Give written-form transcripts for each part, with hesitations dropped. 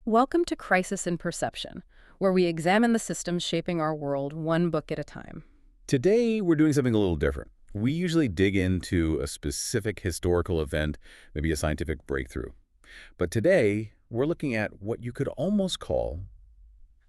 Welcome to Crisis in Perception, where we examine the systems shaping our world one book at a time. Today, we're doing something a little different. We usually dig into a specific historical event, maybe a scientific breakthrough. But today, we're looking at what you could almost call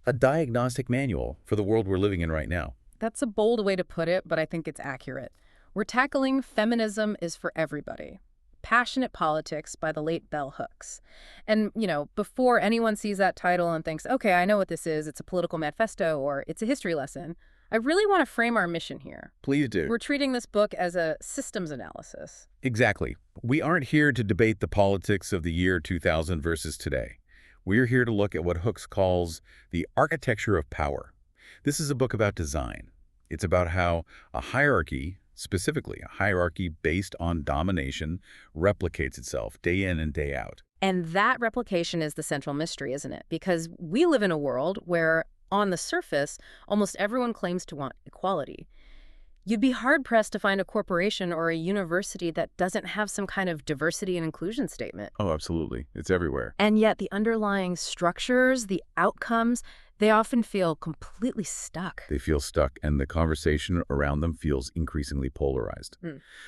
a diagnostic manual for the world we're living in right now. That's a bold way to put it, but I think it's accurate. We're tackling Feminism Is for Everybody. Passionate Politics by the late Bell Hooks. And, before anyone sees that title and thinks, okay, I know what this is, it's a political manifesto or it's a history lesson, I really want to frame our mission here. Please do. We're treating this book as a systems analysis. Exactly. We aren't here to debate the politics of the year 2000 versus today. We're here to look at what Hooks calls the architecture of power. This is a book about design. It's about how a hierarchy, specifically a hierarchy based on domination, replicates itself day in and day out. And that replication is the central mystery, isn't it? Because we live in a world where, on the surface, almost everyone claims to want equality. You'd be hard-pressed to find a corporation or a university that doesn't have some kind of diversity and inclusion statement. Oh, absolutely. It's everywhere. And yet the underlying structures, the outcomes, they often feel completely stuck. They feel stuck, and the conversation around them feels increasingly polarized,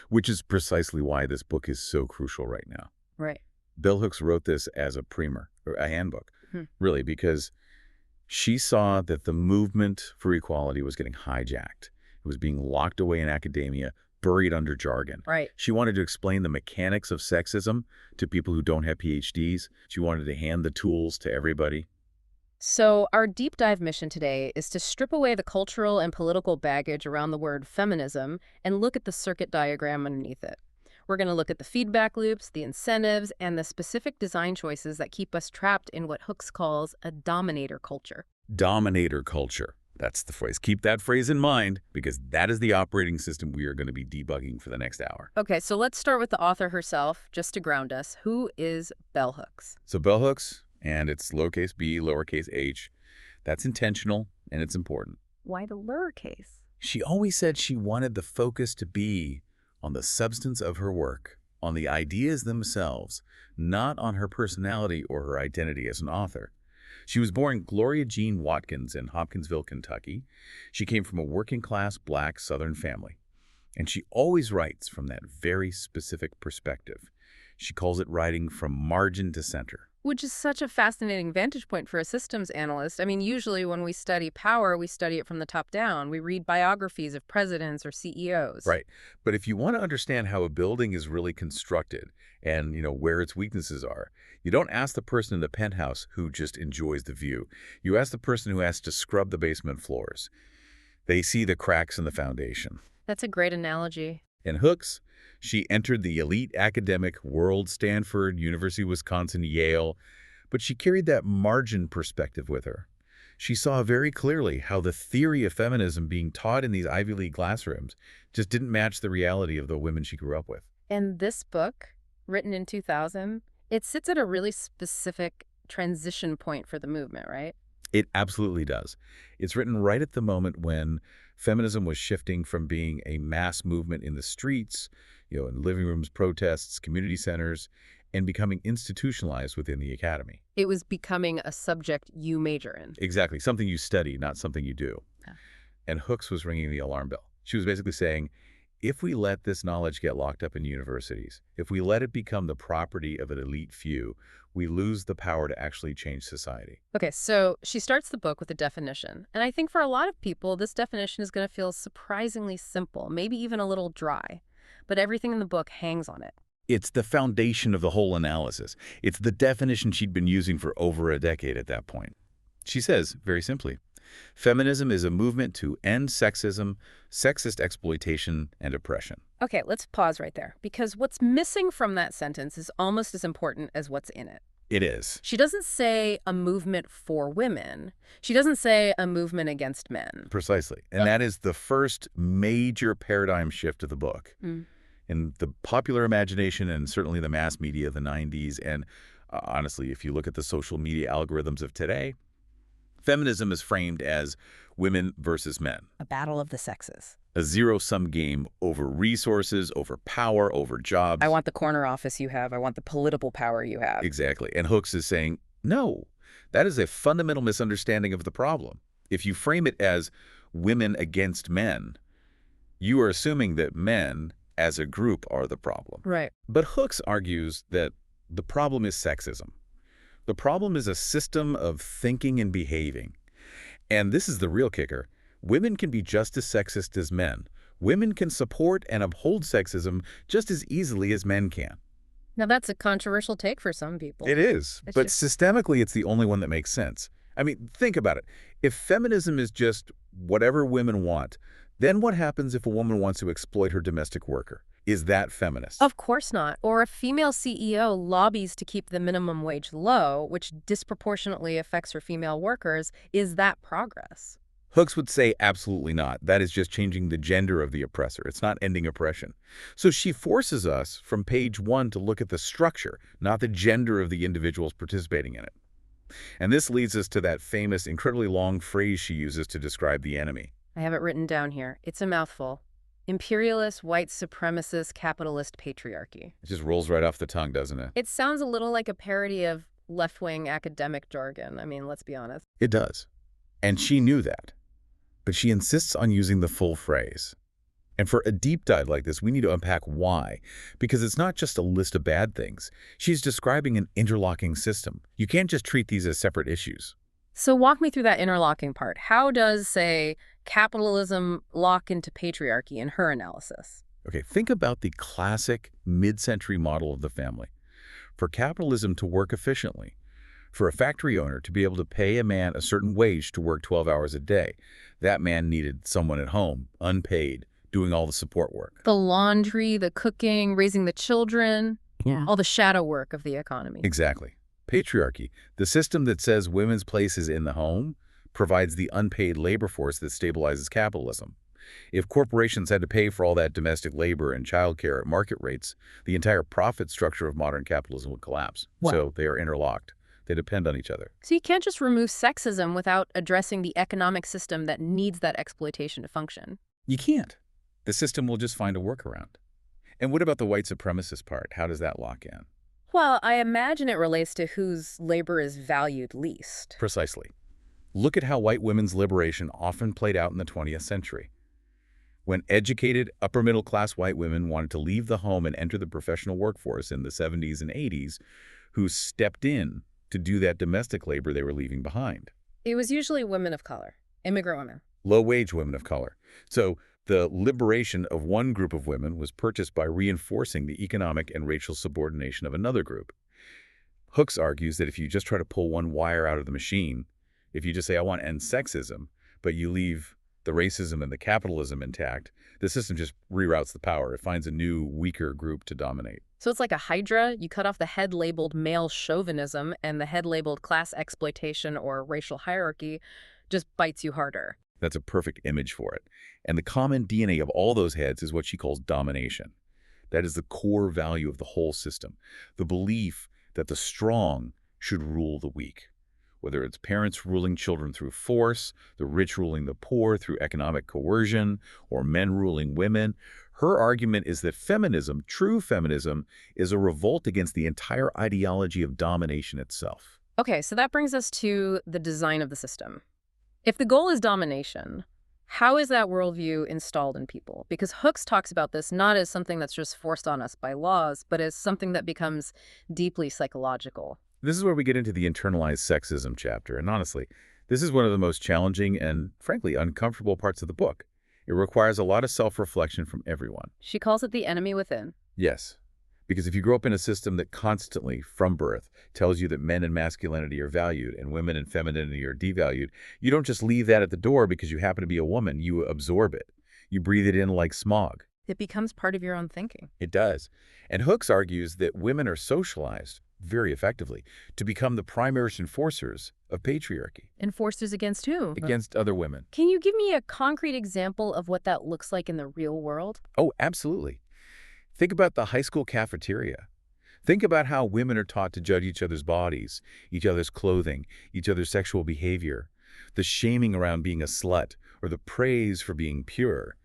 which is precisely why this book is so crucial right now. Right. Bell Hooks wrote this as a primer, or a handbook, really, because she saw that the movement for equality was getting hijacked. It was being locked away in academia, buried under jargon. Right. She wanted to explain the mechanics of sexism to people who don't have PhDs. She wanted to hand the tools to everybody. So our deep dive mission today is to strip away the cultural and political baggage around the word feminism and look at the circuit diagram underneath it. We're going to look at the feedback loops, the incentives, and the specific design choices that keep us trapped in what Hooks calls a dominator culture. Dominator culture. That's the phrase. Keep that phrase in mind, because that is the operating system we are going to be debugging for the next hour. Okay, so let's start with the author herself, just to ground us. Who is Bell Hooks? So Bell Hooks, and it's lowercase b, lowercase h. That's intentional, and it's important. Why the lowercase? She always said she wanted the focus to be on the substance of her work, on the ideas themselves, not on her personality or her identity as an author. She was born Gloria Jean Watkins in Hopkinsville, Kentucky. She came from a working-class black Southern family, and she always writes from that very specific perspective. She calls it writing from margin to center. Which is such a fascinating vantage point for a systems analyst. I mean, usually when we study power, we study it from the top down. We read biographies of presidents or CEOs. Right. But if you want to understand how a building is really constructed and, where its weaknesses are, you don't ask the person in the penthouse who just enjoys the view. You ask the person who has to scrub the basement floors. They see the cracks in the foundation. That's a great analogy. In Hooks, she entered the elite academic world, Stanford, University of Wisconsin, Yale, but she carried that margin perspective with her. She saw very clearly how the theory of feminism being taught in these Ivy League classrooms just didn't match the reality of the women she grew up with. And this book, written in 2000, it sits at a really specific transition point for the movement, right? It absolutely does. It's written right at the moment when feminism was shifting from being a mass movement in the streets, in living rooms, protests, community centers, and becoming institutionalized within the academy. It was becoming a subject you major in. Exactly. Something you study, not something you do. Yeah. And Hooks was ringing the alarm bell. She was basically saying, if we let this knowledge get locked up in universities, if we let it become the property of an elite few, we lose the power to actually change society. Okay, so she starts the book with a definition. And I think for a lot of people, this definition is going to feel surprisingly simple, maybe even a little dry. But everything in the book hangs on it. It's the foundation of the whole analysis. It's the definition she'd been using for over a decade at that point. She says, very simply, feminism is a movement to end sexism, sexist exploitation, and oppression. Okay, let's pause right there, because what's missing from that sentence is almost as important as what's in it. It is. She doesn't say a movement for women. She doesn't say a movement against men. Precisely. And that is the first major paradigm shift of the book. In the popular imagination and certainly the mass media of the 90s, and honestly, if you look at the social media algorithms of today, feminism is framed as women versus men. A battle of the sexes. A zero-sum game over resources, over power, over jobs. I want the corner office you have. I want the political power you have. Exactly. And Hooks is saying, no, That is a fundamental misunderstanding of the problem. If you frame it as women against men, you are assuming that men, as a group, are the problem. Right. But Hooks argues that the problem is sexism. The problem is a system of thinking and behaving. And this is the real kicker. Women can be just as sexist as men. Women can support and uphold sexism just as easily as men can. Now, that's a controversial take for some people. It is, It's but just, systemically, it's the only one that makes sense. I mean, think about it. If feminism is just whatever women want, then what happens if a woman wants to exploit her domestic worker? Is that feminist? of course not. Or a female CEO lobbies to keep the minimum wage low, which disproportionately affects her female workers. Is that progress? Hooks would say absolutely not. That is just changing the gender of the oppressor. It's not ending oppression. So she forces us from page 1 to look at the structure, not the gender of the individuals participating in it. And this leads us to that famous, incredibly long phrase she uses to describe the enemy. I have it written down here. It's a mouthful. Imperialist, white supremacist, capitalist patriarchy. It just rolls right off the tongue, doesn't it? It sounds a little like a parody of left-wing academic jargon. I mean, let's be honest. It does. And she knew that. But she insists on using the full phrase. And for a deep dive like this, we need to unpack why. Because it's not just a list of bad things. She's describing an interlocking system. You can't just treat these as separate issues. So walk me through that interlocking part. How does, say, capitalism lock into patriarchy in her analysis? Okay, think about the classic mid-century model of the family. For capitalism to work efficiently, for a factory owner to be able to pay a man a certain wage to work 12 hours a day, that man needed someone at home, unpaid, doing all the support work. The laundry, the cooking, raising the children, all the shadow work of the economy. Exactly. Patriarchy, the system that says women's place is in the home, provides the unpaid labor force that stabilizes capitalism. If corporations had to pay for all that domestic labor and childcare at market rates, the entire profit structure of modern capitalism would collapse. Wow. So they are interlocked. They depend on each other. So you can't just remove sexism without addressing the economic system that needs that exploitation to function. You can't. The system will just find a workaround. And what about the white supremacist part? How does that lock in? Well, I imagine it relates to whose labor is valued least. Precisely. Look at how white women's liberation often played out in the 20th century. When educated, upper-middle-class white women wanted to leave the home and enter the professional workforce in the 70s and 80s, who stepped in to do that domestic labor they were leaving behind. It was usually women of color, immigrant women. Low-wage women of color. So the liberation of one group of women was purchased by reinforcing the economic and racial subordination of another group. Hooks argues that if you just try to pull one wire out of the machine, if you just say, I want to end sexism, but you leave the racism and the capitalism intact, the system just reroutes the power. It finds a new, weaker group to dominate. So it's like a hydra. You cut off the head labeled male chauvinism, and the head labeled class exploitation or racial hierarchy just bites you harder. That's a perfect image for it. And the common DNA of all those heads is what she calls domination. That is the core value of the whole system, the belief that the strong should rule the weak. Whether it's parents ruling children through force, the rich ruling the poor through economic coercion, or men ruling women, her argument is that feminism, true feminism, is a revolt against the entire ideology of domination itself. Okay, so that brings us to the design of the system. If the goal is domination, how is that worldview installed in people? Because Hooks talks about this not as something that's just forced on us by laws, but as something that becomes deeply psychological. This is where we get into the internalized sexism chapter, and honestly, this is one of the most challenging and, frankly, uncomfortable parts of the book. It requires a lot of self-reflection from everyone. She calls it the enemy within. Yes, because if you grow up in a system that constantly, from birth, tells you that men and masculinity are valued and women and femininity are devalued, you don't just leave that at the door because you happen to be a woman. You absorb it. You breathe it in like smog. It becomes part of your own thinking. It does. And Hooks argues that women are socialized very effectively to become the primary enforcers of patriarchy. Enforcers against who? Against other women. Can you give me a concrete example of what that looks like in the real world? Oh, absolutely. Think about the high school cafeteria. Think about how women are taught to judge each other's bodies, each other's clothing, each other's sexual behavior, the shaming around being a slut, or the praise for being pure.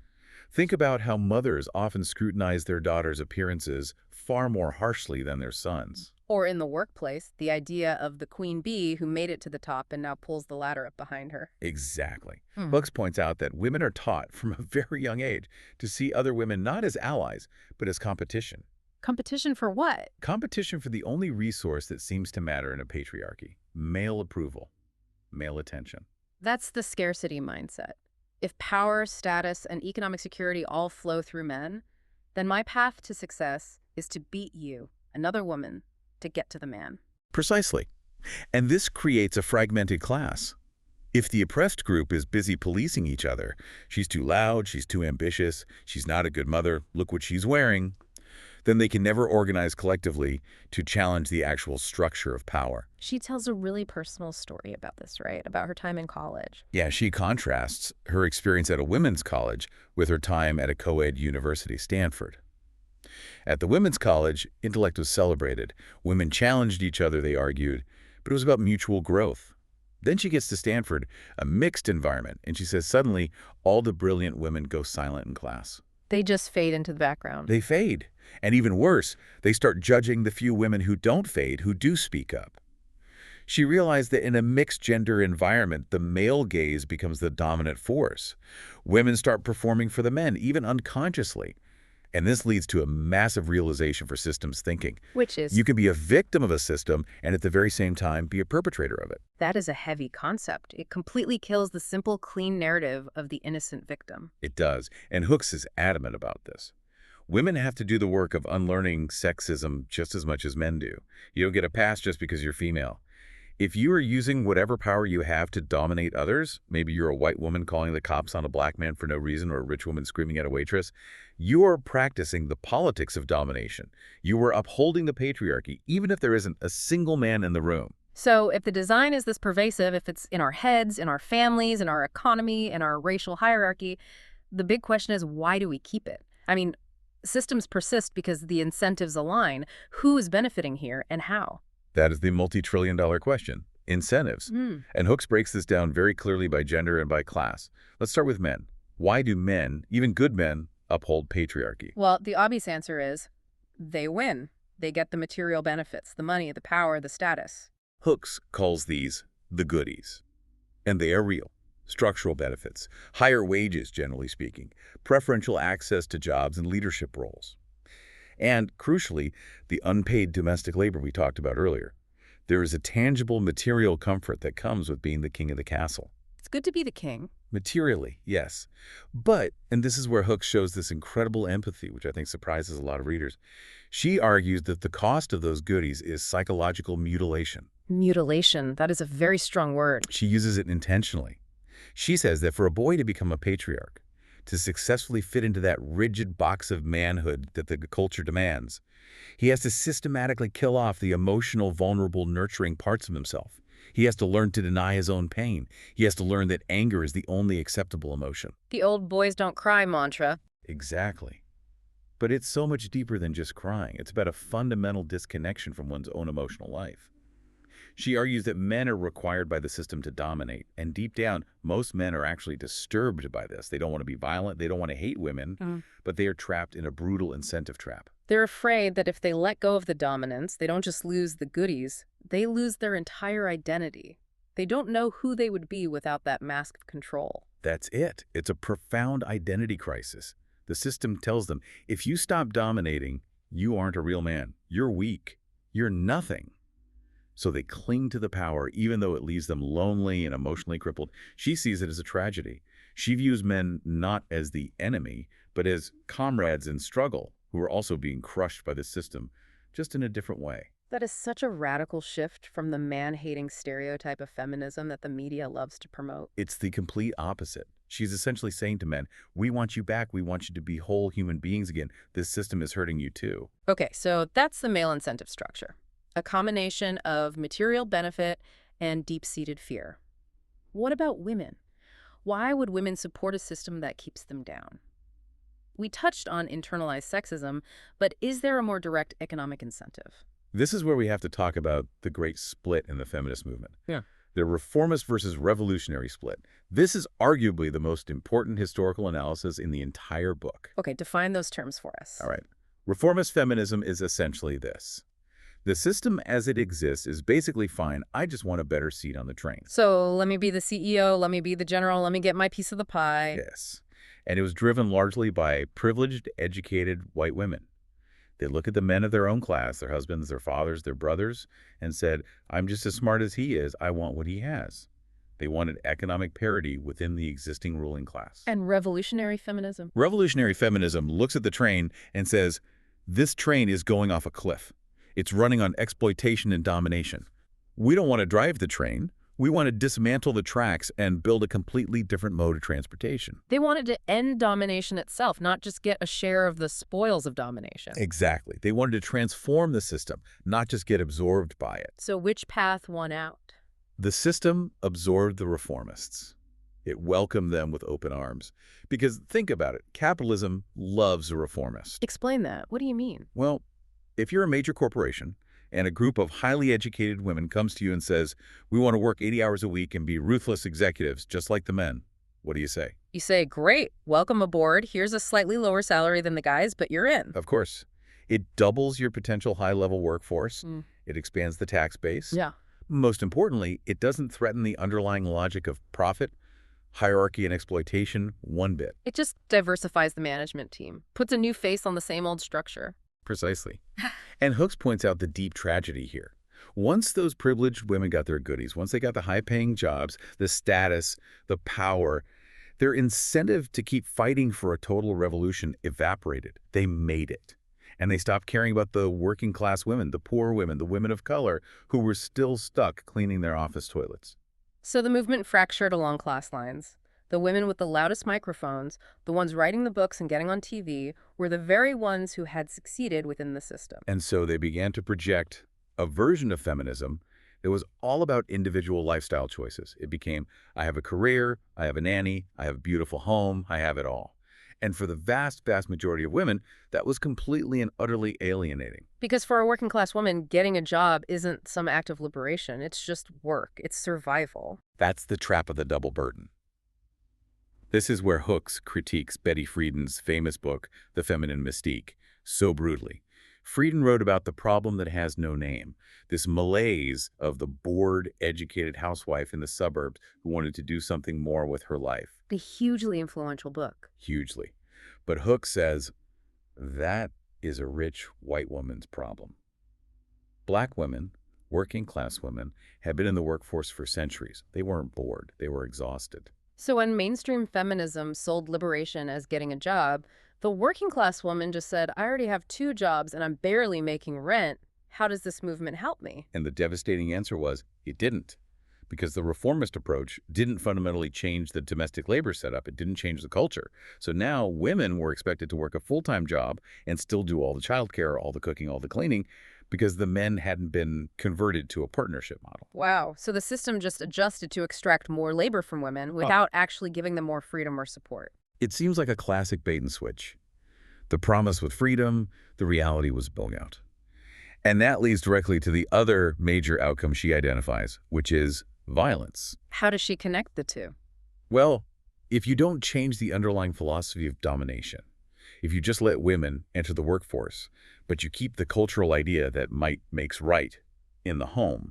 Think about how mothers often scrutinize their daughters' appearances far more harshly than their sons. Or in the workplace, the idea of the queen bee who made it to the top and now pulls the ladder up behind her. Exactly. Hmm. Hooks points out that women are taught from a very young age to see other women not as allies, but as competition. Competition for what? Competition for the only resource that seems to matter in a patriarchy: male approval, male attention. That's the scarcity mindset. If power, status, and economic security all flow through men, then my path to success is to beat you, another woman, to get to the man. Precisely. And this creates a fragmented class. If the oppressed group is busy policing each other, she's too loud, she's too ambitious, she's not a good mother, look what she's wearing, then they can never organize collectively to challenge the actual structure of power. She tells a really personal story about this, right? About her time in college. Yeah, she contrasts her experience at a women's college with her time at a co-ed university, Stanford. At the women's college, intellect was celebrated. Women challenged each other, they argued, but it was about mutual growth. Then she gets to Stanford, a mixed environment, and she says suddenly all the brilliant women go silent in class. They just fade into the background. They fade. And even worse, they start judging the few women who don't fade, who do speak up. She realized that in a mixed-gender environment, the male gaze becomes the dominant force. Women start performing for the men, even unconsciously. And this leads to a massive realization for systems thinking. Which is, You can be a victim of a system and at the very same time be a perpetrator of it. that is a heavy concept. It completely kills the simple, clean narrative of the innocent victim. It does. And Hooks is adamant about this. Women have to do the work of unlearning sexism just as much as men do. You don't get a pass just because you're female. If you are using whatever power you have to dominate others, maybe you're a white woman calling the cops on a black man for no reason or a rich woman screaming at a waitress, you are practicing the politics of domination. You are upholding the patriarchy, even if there isn't a single man in the room. So if the design is this pervasive, if it's in our heads, in our families, in our economy, in our racial hierarchy, the big question is, why do we keep it? I mean, systems persist because the incentives align. Who is benefiting here and how? That is the multi-trillion-dollar question. Incentives. And Hooks breaks this down very clearly by gender and by class. Let's start with men. Why do men, even good men, uphold patriarchy? Well, the obvious answer is they win. They get the material benefits, the money, the power, the status. Hooks calls these the goodies. And they are real. Structural benefits, higher wages, generally speaking, preferential access to jobs and leadership roles. And, crucially, the unpaid domestic labor we talked about earlier. There is a tangible material comfort that comes with being the king of the castle. It's good to be the king. Materially, yes. But, and this is where Hooks shows this incredible empathy, which I think surprises a lot of readers, she argues that the cost of those goodies is psychological mutilation. Mutilation, that is a very strong word. She uses it intentionally. She says that for a boy to become a patriarch, to successfully fit into that rigid box of manhood that the culture demands, he has to systematically kill off the emotional, vulnerable, nurturing parts of himself. He has to learn to deny his own pain. He has to learn that anger is the only acceptable emotion. The old boys don't cry mantra. Exactly. But it's so much deeper than just crying. It's about a fundamental disconnection from one's own emotional life. She argues that men are required by the system to dominate, and deep down, most men are actually disturbed by this. They don't want to be violent, they don't want to hate women, but they are trapped in a brutal incentive trap. They're afraid that if they let go of the dominance, they don't just lose the goodies, they lose their entire identity. They don't know who they would be without that mask of control. That's it. It's a profound identity crisis. The system tells them, if you stop dominating, you aren't a real man. You're weak. You're nothing. So they cling to the power, even though it leaves them lonely and emotionally crippled. She sees it as a tragedy. She views men not as the enemy, but as comrades in struggle who are also being crushed by the system, just in a different way. That is such a radical shift from the man-hating stereotype of feminism that the media loves to promote. It's the complete opposite. She's essentially saying to men, we want you back. We want you to be whole human beings again. This system is hurting you too. Okay, so that's the male incentive structure. A combination of material benefit and deep-seated fear. What about women? Why would women support a system that keeps them down? We touched on internalized sexism, but is there a more direct economic incentive? This is where we have to talk about the great split in the feminist movement. Yeah. The reformist versus revolutionary split. This is arguably the most important historical analysis in the entire book. Okay, define those terms for us. All right. Reformist feminism is essentially this. The system as it exists is basically fine. I just want a better seat on the train. So let me be the CEO, let me be the general, let me get my piece of the pie. Yes. And it was driven largely by privileged, educated white women. They look at the men of their own class, their husbands, their fathers, their brothers, and said, I'm just as smart as he is. I want what he has. They wanted economic parity within the existing ruling class. And revolutionary feminism. Revolutionary feminism looks at the train and says, this train is going off a cliff. It's running on exploitation and domination. We don't want to drive the train. We want to dismantle the tracks and build a completely different mode of transportation. They wanted to end domination itself, not just get a share of the spoils of domination. Exactly. They wanted to transform the system, not just get absorbed by it. So which path won out? The system absorbed the reformists. It welcomed them with open arms. Because think about it, capitalism loves a reformist. Explain that. What do you mean? Well, if you're a major corporation and a group of highly educated women comes to you and says, we want to work 80 hours a week and be ruthless executives just like the men, what do you say? You say, great, welcome aboard. Here's a slightly lower salary than the guys, but you're in. Of course. It doubles your potential high-level workforce. It expands the tax base. Yeah. Most importantly, it doesn't threaten the underlying logic of profit, hierarchy, and exploitation one bit. It just diversifies the management team, puts a new face on the same old structure. Precisely. And Hooks points out the deep tragedy here. Once those privileged women got their goodies, once they got the high-paying jobs, the status, the power, their incentive to keep fighting for a total revolution evaporated. They made it. And they stopped caring about the working-class women, the poor women, the women of color, who were still stuck cleaning their office toilets. So the movement fractured along class lines. The women with the loudest microphones, the ones writing the books and getting on TV, were the very ones who had succeeded within the system. And so they began to project a version of feminism that was all about individual lifestyle choices. It became, I have a career, I have a nanny, I have a beautiful home, I have it all. And for the vast, vast majority of women, that was completely and utterly alienating. Because for a working class woman, getting a job isn't some act of liberation. It's just work. It's survival. That's the trap of the double burden. This is where Hooks critiques Betty Friedan's famous book, The Feminine Mystique, so brutally. Friedan wrote about the problem that has no name, this malaise of the bored, educated housewife in the suburbs who wanted to do something more with her life. A hugely influential book. Hugely. But Hooks says, that is a rich white woman's problem. Black women, working-class women, have been in the workforce for centuries. They weren't bored. They were exhausted. So when mainstream feminism sold liberation as getting a job, the working class woman just said, I already have 2 jobs and I'm barely making rent. How does this movement help me? And the devastating answer was, it didn't. Because the reformist approach didn't fundamentally change the domestic labor setup. It didn't change the culture. So now women were expected to work a full-time job and still do all the childcare, all the cooking, all the cleaning, because the men hadn't been converted to a partnership model. Wow. So the system just adjusted to extract more labor from women without actually giving them more freedom or support. It seems like a classic bait and switch. The promise was freedom, the reality was burnout. And that leads directly to the other major outcome she identifies, which is violence. How does she connect the two? Well, if you don't change the underlying philosophy of domination, if you just let women enter the workforce, but you keep the cultural idea that might makes right in the home,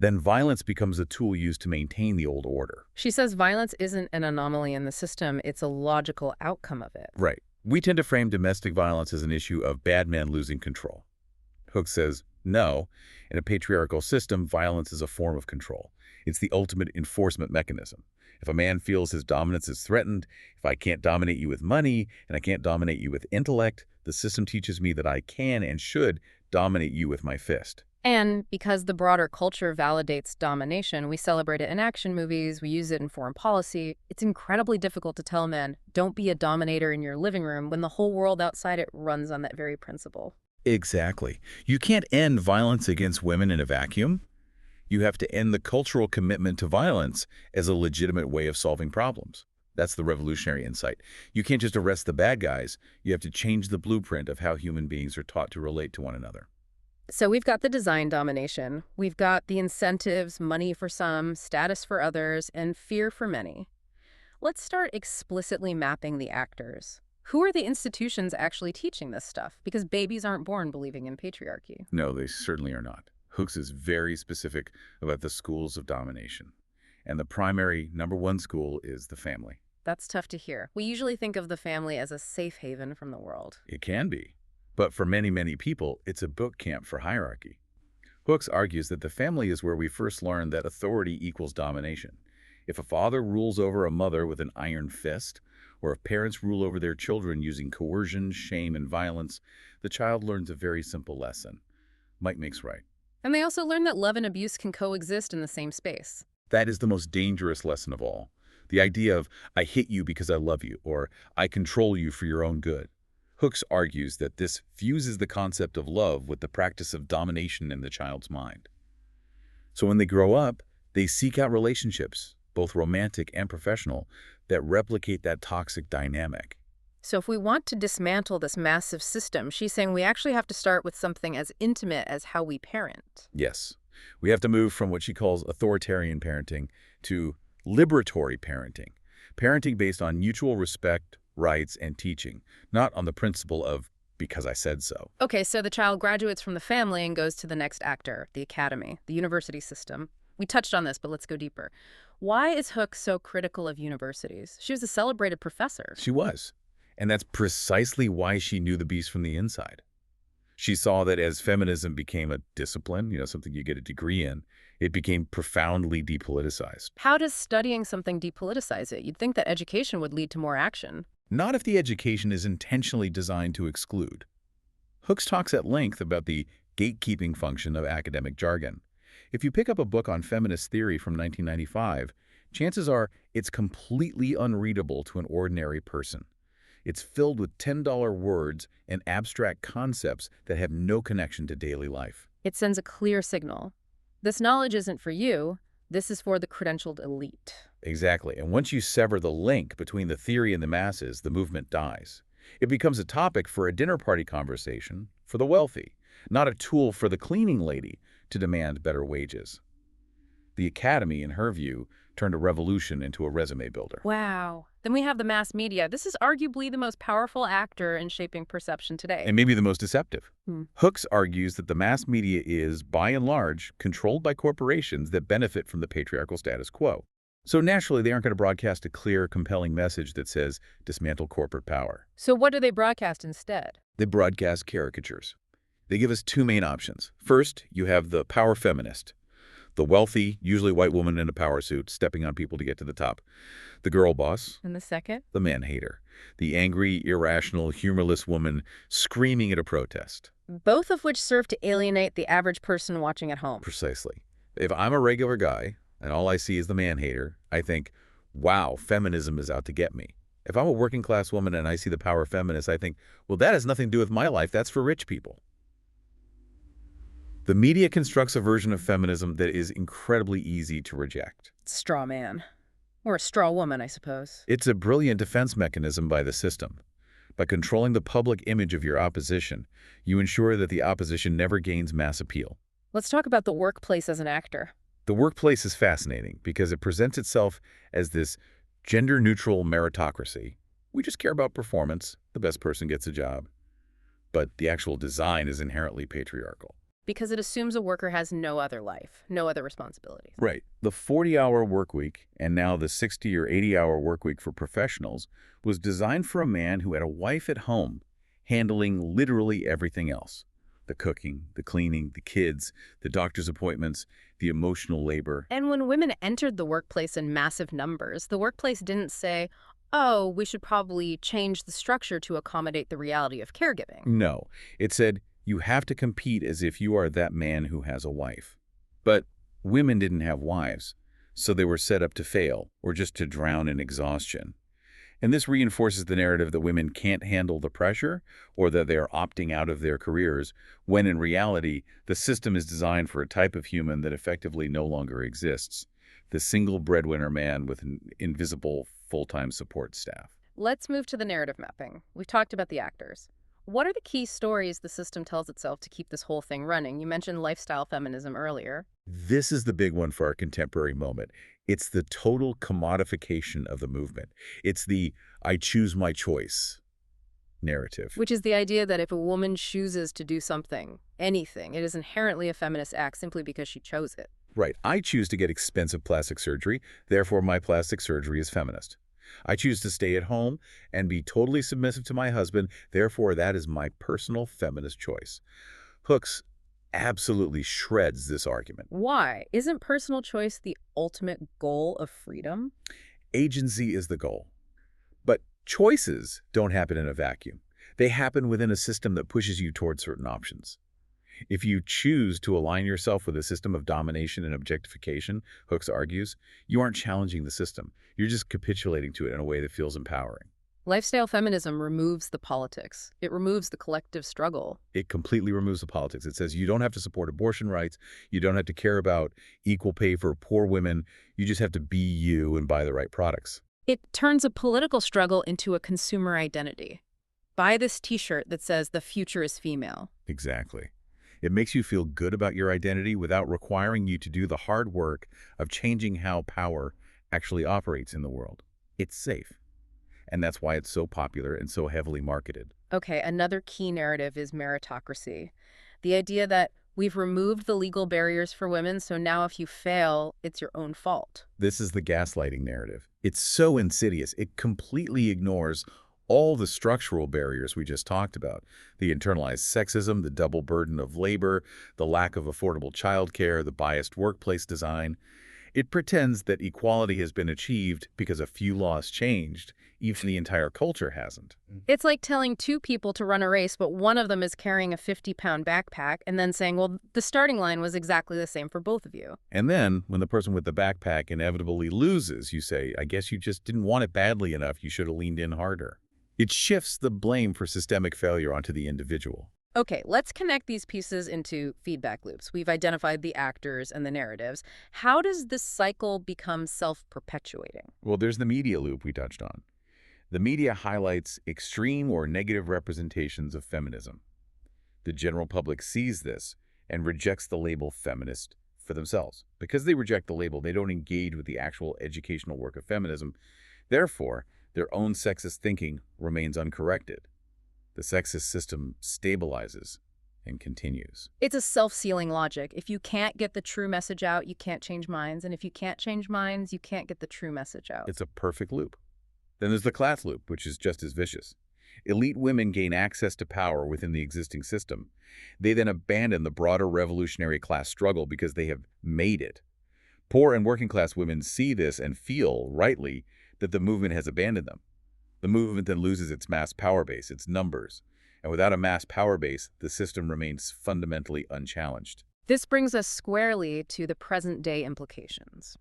then violence becomes a tool used to maintain the old order. She says violence isn't an anomaly in the system, it's a logical outcome of it. Right. We tend to frame domestic violence as an issue of bad men losing control. Hooks says, no, in a patriarchal system, violence is a form of control. It's the ultimate enforcement mechanism. If a man feels his dominance is threatened, if I can't dominate you with money and I can't dominate you with intellect, the system teaches me that I can and should dominate you with my fist. And because the broader culture validates domination, we celebrate it in action movies, we use it in foreign policy. It's incredibly difficult to tell men, don't be a dominator in your living room when the whole world outside it runs on that very principle. Exactly. You can't end violence against women in a vacuum. You have to end the cultural commitment to violence as a legitimate way of solving problems. That's the revolutionary insight. You can't just arrest the bad guys. You have to change the blueprint of how human beings are taught to relate to one another. So we've got the design domination, we've got the incentives, money for some, status for others, and fear for many. Let's start explicitly mapping the actors. Who are the institutions actually teaching this stuff? Because babies aren't born believing in patriarchy. No, they certainly are not. Hooks is very specific about the schools of domination. And the primary #1 school is the family. That's tough to hear. We usually think of the family as a safe haven from the world. It can be. But for many, many people, it's a boot camp for hierarchy. Hooks argues that the family is where we first learn that authority equals domination. If a father rules over a mother with an iron fist, or if parents rule over their children using coercion, shame, and violence, the child learns a very simple lesson. Might makes right. And they also learn that love and abuse can coexist in the same space. That is the most dangerous lesson of all. The idea of, I hit you because I love you, or I control you for your own good. Hooks argues that this fuses the concept of love with the practice of domination in the child's mind. So when they grow up, they seek out relationships, both romantic and professional, that replicate that toxic dynamic. So if we want to dismantle this massive system, she's saying we actually have to start with something as intimate as how we parent. Yes, we have to move from what she calls authoritarian parenting to liberatory parenting. Parenting based on mutual respect, rights, and teaching, not on the principle of because I said so. Okay, so the child graduates from the family and goes to the next actor, the academy, the university system. We touched on this, but let's go deeper. Why is Hooks so critical of universities? She was a celebrated professor. She was. And that's precisely why she knew the beast from the inside. She saw that as feminism became a discipline, something you get a degree in, it became profoundly depoliticized. How does studying something depoliticize it? You'd think that education would lead to more action. Not if the education is intentionally designed to exclude. Hooks talks at length about the gatekeeping function of academic jargon. If you pick up a book on feminist theory from 1995, chances are it's completely unreadable to an ordinary person. It's filled with $10 words and abstract concepts that have no connection to daily life. It sends a clear signal. This knowledge isn't for you. This is for the credentialed elite. Exactly. And once you sever the link between the theory and the masses, the movement dies. It becomes a topic for a dinner party conversation for the wealthy, not a tool for the cleaning lady to demand better wages. The academy, in her view, turned a revolution into a resume builder. Wow. Then we have the mass media. This is arguably the most powerful actor in shaping perception today. And maybe the most deceptive. Hmm. Hooks argues that the mass media is, by and large, controlled by corporations that benefit from the patriarchal status quo. So naturally, they aren't going to broadcast a clear, compelling message that says, dismantle corporate power. So what do they broadcast instead? They broadcast caricatures. They give us two main options. First, you have the power feminist. The wealthy, usually white woman in a power suit, stepping on people to get to the top. The girl boss. And the second? The man hater. The angry, irrational, humorless woman screaming at a protest. Both of which serve to alienate the average person watching at home. Precisely. If I'm a regular guy, and all I see is the man hater, I think, wow, feminism is out to get me. If I'm a working class woman and I see the power feminist, I think, well, that has nothing to do with my life. That's for rich people. The media constructs a version of feminism that is incredibly easy to reject. Straw man. Or a straw woman, I suppose. It's a brilliant defense mechanism by the system. By controlling the public image of your opposition, you ensure that the opposition never gains mass appeal. Let's talk about the workplace as an actor. The workplace is fascinating because it presents itself as this gender-neutral meritocracy. We just care about performance. The best person gets a job. But the actual design is inherently patriarchal. Because it assumes a worker has no other life, no other responsibilities. Right. The 40-hour work week, and now the 60 or 80-hour work week for professionals, was designed for a man who had a wife at home, handling literally everything else. The cooking, the cleaning, the kids, the doctor's appointments, the emotional labor. And when women entered the workplace in massive numbers, the workplace didn't say, oh, we should probably change the structure to accommodate the reality of caregiving. No. It said, you have to compete as if you are that man who has a wife. But women didn't have wives, so they were set up to fail or just to drown in exhaustion. And this reinforces the narrative that women can't handle the pressure or that they are opting out of their careers, when in reality, the system is designed for a type of human that effectively no longer exists, the single breadwinner man with an invisible full-time support staff. Let's move to the narrative mapping. We've talked about the actors. What are the key stories the system tells itself to keep this whole thing running? You mentioned lifestyle feminism earlier. This is the big one for our contemporary moment. It's the total commodification of the movement. It's the I choose my choice. narrative. Which is the idea that if a woman chooses to do something, anything, it is inherently a feminist act simply because she chose it. Right. I choose to get expensive plastic surgery, therefore my plastic surgery is feminist. I choose to stay at home and be totally submissive to my husband, therefore that is my personal feminist choice. Hooks absolutely shreds this argument. Why? Isn't personal choice the ultimate goal of freedom? Agency is the goal. But choices don't happen in a vacuum. They happen within a system that pushes you toward certain options. If you choose to align yourself with a system of domination and objectification, Hooks argues, you aren't challenging the system. You're just capitulating to it in a way that feels empowering. Lifestyle feminism removes the politics. It removes the collective struggle. It completely removes the politics. It says you don't have to support abortion rights. You don't have to care about equal pay for poor women. You just have to be you and buy the right products. It turns a political struggle into a consumer identity. Buy this t-shirt that says the future is female. Exactly. It makes you feel good about your identity without requiring you to do the hard work of changing how power actually operates in the world. It's safe. And that's why it's so popular and so heavily marketed. Okay, another key narrative is meritocracy. The idea that we've removed the legal barriers for women, so now if you fail, it's your own fault. This is the gaslighting narrative. It's so insidious. It completely ignores all the structural barriers we just talked about. The internalized sexism, the double burden of labor, the lack of affordable childcare, the biased workplace design. It pretends that equality has been achieved because a few laws changed, even the entire culture hasn't. It's like telling two people to run a race, but one of them is carrying a 50-pound backpack and then saying, well, the starting line was exactly the same for both of you. And then, when the person with the backpack inevitably loses, you say, I guess you just didn't want it badly enough. You should have leaned in harder. It shifts the blame for systemic failure onto the individual. Okay, let's connect these pieces into feedback loops. We've identified the actors and the narratives. How does this cycle become self-perpetuating? Well, there's the media loop we touched on. The media highlights extreme or negative representations of feminism. The general public sees this and rejects the label feminist for themselves. Because they reject the label, they don't engage with the actual educational work of feminism. Therefore, their own sexist thinking remains uncorrected. The sexist system stabilizes and continues. It's a self-sealing logic. If you can't get the true message out, you can't change minds. And if you can't change minds, you can't get the true message out. It's a perfect loop. Then there's the class loop, which is just as vicious. Elite women gain access to power within the existing system. They then abandon the broader revolutionary class struggle because they have made it. Poor and working class women see this and feel, rightly, that the movement has abandoned them. The movement then loses its mass power base, its numbers. And without a mass power base, the system remains fundamentally unchallenged. This brings us squarely to the present-day implications.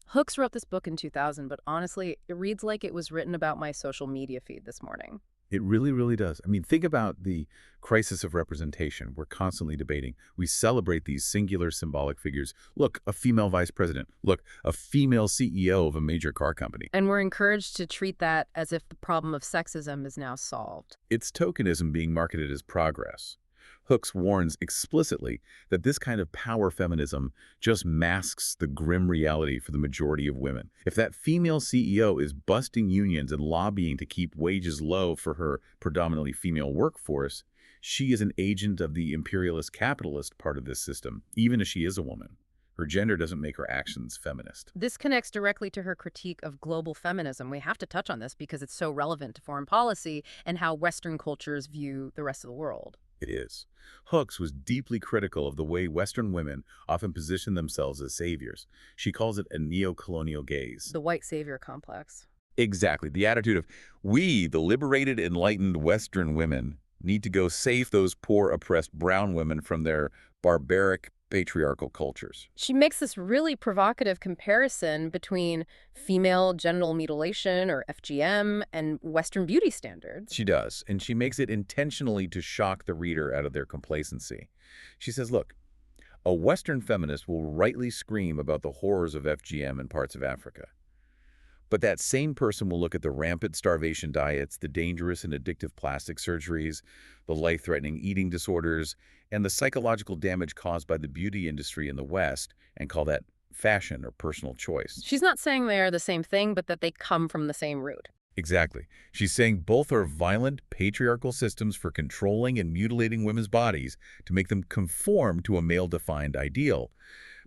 Hooks wrote this book in 2000, but honestly, it reads like it was written about my social media feed this morning. It really, really does. I mean, think about the crisis of representation we're constantly debating. We celebrate these singular symbolic figures. Look, a female vice president. Look, a female CEO of a major car company. And we're encouraged to treat that as if the problem of sexism is now solved. It's tokenism being marketed as progress. Hooks warns explicitly that this kind of power feminism just masks the grim reality for the majority of women. If that female CEO is busting unions and lobbying to keep wages low for her predominantly female workforce, she is an agent of the imperialist capitalist part of this system, even if she is a woman. Her gender doesn't make her actions feminist. This connects directly to her critique of global feminism. We have to touch on this because it's so relevant to foreign policy and how Western cultures view the rest of the world. It is. Hooks was deeply critical of the way Western women often position themselves as saviors. She calls it a neo-colonial gaze. The white savior complex. Exactly. The attitude of, we, the liberated, enlightened Western women, need to go save those poor, oppressed brown women from their barbaric, patriarchal cultures. She makes this really provocative comparison between female genital mutilation, or FGM, and Western beauty standards. She does, and she makes it intentionally to shock the reader out of their complacency. She says, look, a Western feminist will rightly scream about the horrors of FGM in parts of Africa. But that same person will look at the rampant starvation diets, the dangerous and addictive plastic surgeries, the life-threatening eating disorders, and the psychological damage caused by the beauty industry in the West and call that fashion or personal choice. She's not saying they are the same thing, but that they come from the same root. Exactly. She's saying both are violent, patriarchal systems for controlling and mutilating women's bodies to make them conform to a male-defined ideal.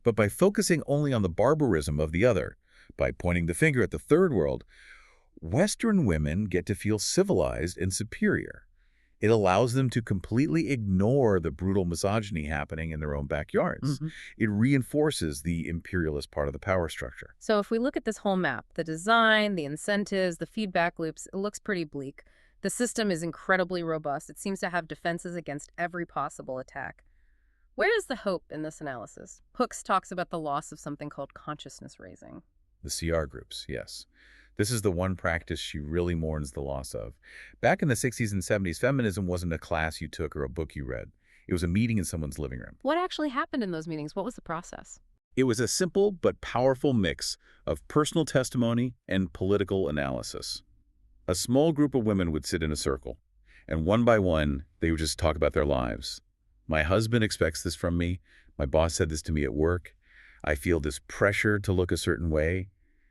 But by focusing only on the barbarism of the other, by pointing the finger at the third world, Western women get to feel civilized and superior. It allows them to completely ignore the brutal misogyny happening in their own backyards. It reinforces the imperialist part of the power structure. So if we look at this whole map, the design, the incentives, the feedback loops, it looks pretty bleak. The system is incredibly robust. It seems to have defenses against every possible attack. Where is the hope in this analysis? Hooks talks about the loss of something called consciousness raising. The CR groups, yes. This is the one practice she really mourns the loss of. Back in the 60s and 70s, feminism wasn't a class you took or a book you read. It was a meeting in someone's living room. What actually happened in those meetings? What was the process? It was a simple but powerful mix of personal testimony and political analysis. A small group of women would sit in a circle, and one by one, they would just talk about their lives. My husband expects this from me. My boss said this to me at work. I feel this pressure to look a certain way.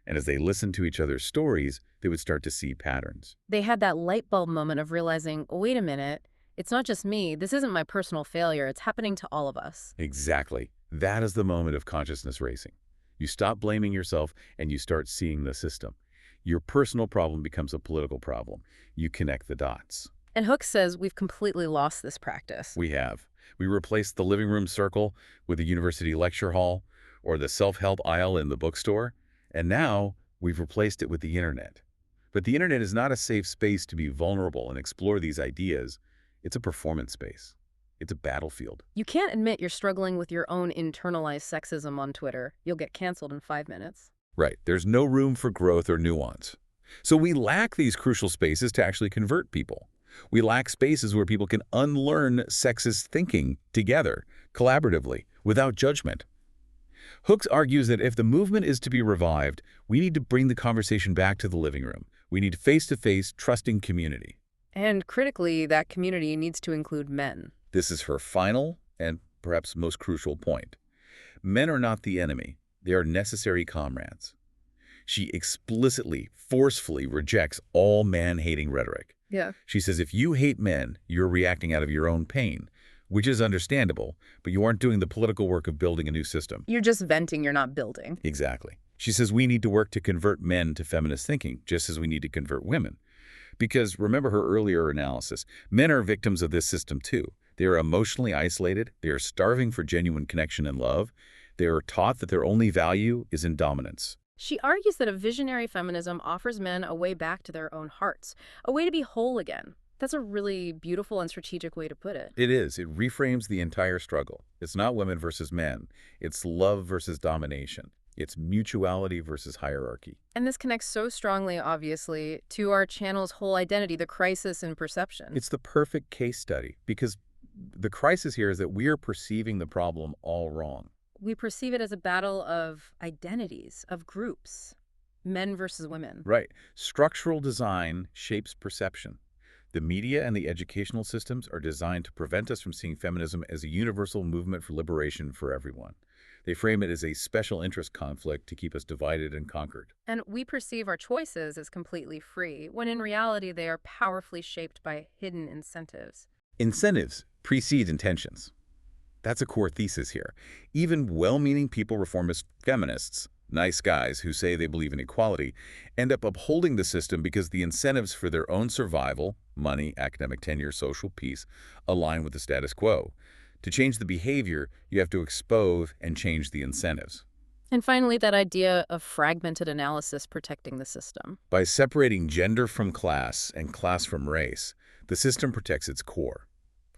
And as they listened to each other's stories, they would start to see patterns. They had that light bulb moment of realizing, wait a minute, it's not just me. This isn't my personal failure. It's happening to all of us. Exactly. That is the moment of consciousness racing. You stop blaming yourself and you start seeing the system. Your personal problem becomes a political problem. You connect the dots. And Hooks says we've completely lost this practice. We have. We replaced the living room circle with the university lecture hall or the self-help aisle in the bookstore. And now we've replaced it with the internet. But the internet is not a safe space to be vulnerable and explore these ideas. It's a performance space. It's a battlefield. You can't admit you're struggling with your own internalized sexism on Twitter. You'll get canceled in 5 minutes. Right. There's no room for growth or nuance. So we lack these crucial spaces to actually convert people. We lack spaces where people can unlearn sexist thinking together, collaboratively, without judgment. Hooks argues that if the movement is to be revived, we need to bring the conversation back to the living room. We need face-to-face, trusting community. And critically, that community needs to include men. This is her final and perhaps most crucial point. Men are not the enemy. They are necessary comrades. She explicitly, forcefully rejects all man-hating rhetoric. Yeah. She says if you hate men, you're reacting out of your own pain, which is understandable, but you aren't doing the political work of building a new system. You're just venting, you're not building. Exactly. She says we need to work to convert men to feminist thinking, just as we need to convert women. Because remember her earlier analysis, men are victims of this system too. They are emotionally isolated. They are starving for genuine connection and love. They are taught that their only value is in dominance. She argues that a visionary feminism offers men a way back to their own hearts, a way to be whole again. That's a really beautiful and strategic way to put it. It is. It reframes the entire struggle. It's not women versus men. It's love versus domination. It's mutuality versus hierarchy. And this connects so strongly, obviously, to our channel's whole identity, the crisis in perception. It's the perfect case study because the crisis here is that we are perceiving the problem all wrong. We perceive it as a battle of identities, of groups, men versus women. Right. Structural design shapes perception. The media and the educational systems are designed to prevent us from seeing feminism as a universal movement for liberation for everyone. They frame it as a special interest conflict to keep us divided and conquered. And we perceive our choices as completely free, when in reality they are powerfully shaped by hidden incentives. Incentives precede intentions. That's a core thesis here. Even well-meaning people, reformist feminists, nice guys who say they believe in equality, end up upholding the system because the incentives for their own survival, money, academic tenure, social peace, align with the status quo. To change the behavior, you have to expose and change the incentives. And finally, that idea of fragmented analysis protecting the system. By separating gender from class and class from race, the system protects its core.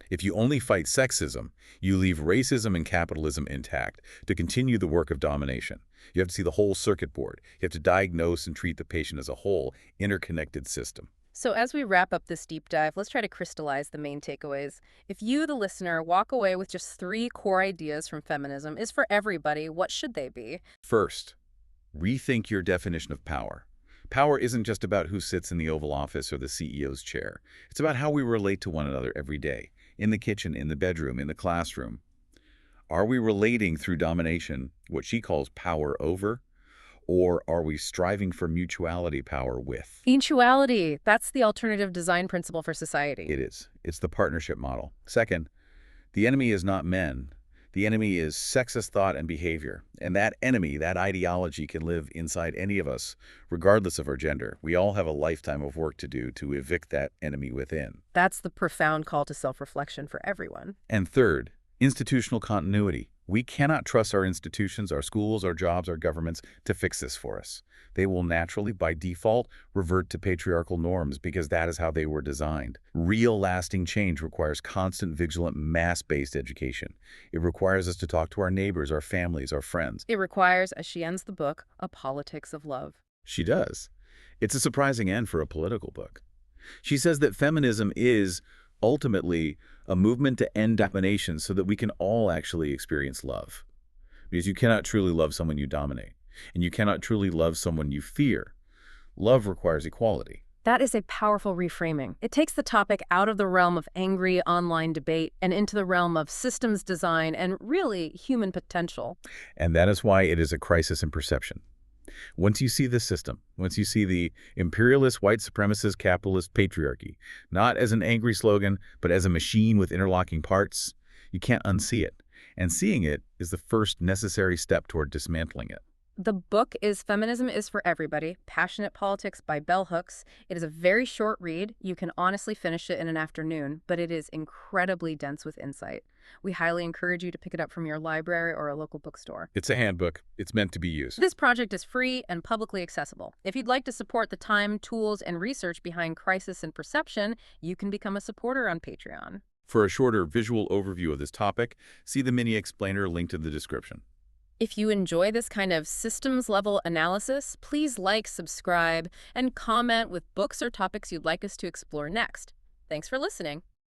If you only fight sexism, you leave racism and capitalism intact to continue the work of domination. You have to see the whole circuit board. You have to diagnose and treat the patient as a whole, interconnected system. So as we wrap up this deep dive, let's try to crystallize the main takeaways. If you, the listener, walk away with just 3 core ideas from feminism is for everybody, what should they be? First, rethink your definition of power. Power isn't just about who sits in the Oval Office or the CEO's chair. It's about how we relate to one another every day, in the kitchen, in the bedroom, in the classroom. Are we relating through domination, what she calls power over, Or are we striving for mutuality power with? Mutuality, that's the alternative design principle for society. It is. It's the partnership model. Second, the enemy is not men. The enemy is sexist thought and behavior. And that enemy, that ideology, can live inside any of us, regardless of our gender. We all have a lifetime of work to do to evict that enemy within. That's the profound call to self-reflection for everyone. And third, institutional continuity. We cannot trust our institutions, our schools, our jobs, our governments to fix this for us. They will naturally, by default, revert to patriarchal norms because that is how they were designed. Real lasting change requires constant, vigilant, mass-based education. It requires us to talk to our neighbors, our families, our friends. It requires, as she ends the book, a politics of love. She does. It's a surprising end for a political book. She says that feminism is ultimately a movement to end domination so that we can all actually experience love. Because you cannot truly love someone you dominate, and you cannot truly love someone you fear. Love requires equality. That is a powerful reframing. It takes the topic out of the realm of angry online debate and into the realm of systems design and really human potential. And that is why it is a crisis in perception. Once you see the system, once you see the imperialist, white supremacist, capitalist patriarchy, not as an angry slogan, but as a machine with interlocking parts, you can't unsee it. And seeing it is the first necessary step toward dismantling it. The book is Feminism Is for Everybody, Passionate Politics by Bell Hooks. It is a very short read. You can honestly finish it in an afternoon, but it is incredibly dense with insight. We highly encourage you to pick it up from your library or a local bookstore. It's a handbook. It's meant to be used. This project is free and publicly accessible. If you'd like to support the time, tools, and research behind crisis and perception, you can become a supporter on Patreon. For a shorter visual overview of this topic, see the mini explainer linked in the description. If you enjoy this kind of systems-level analysis, please like, subscribe, and comment with books or topics you'd like us to explore next. Thanks for listening.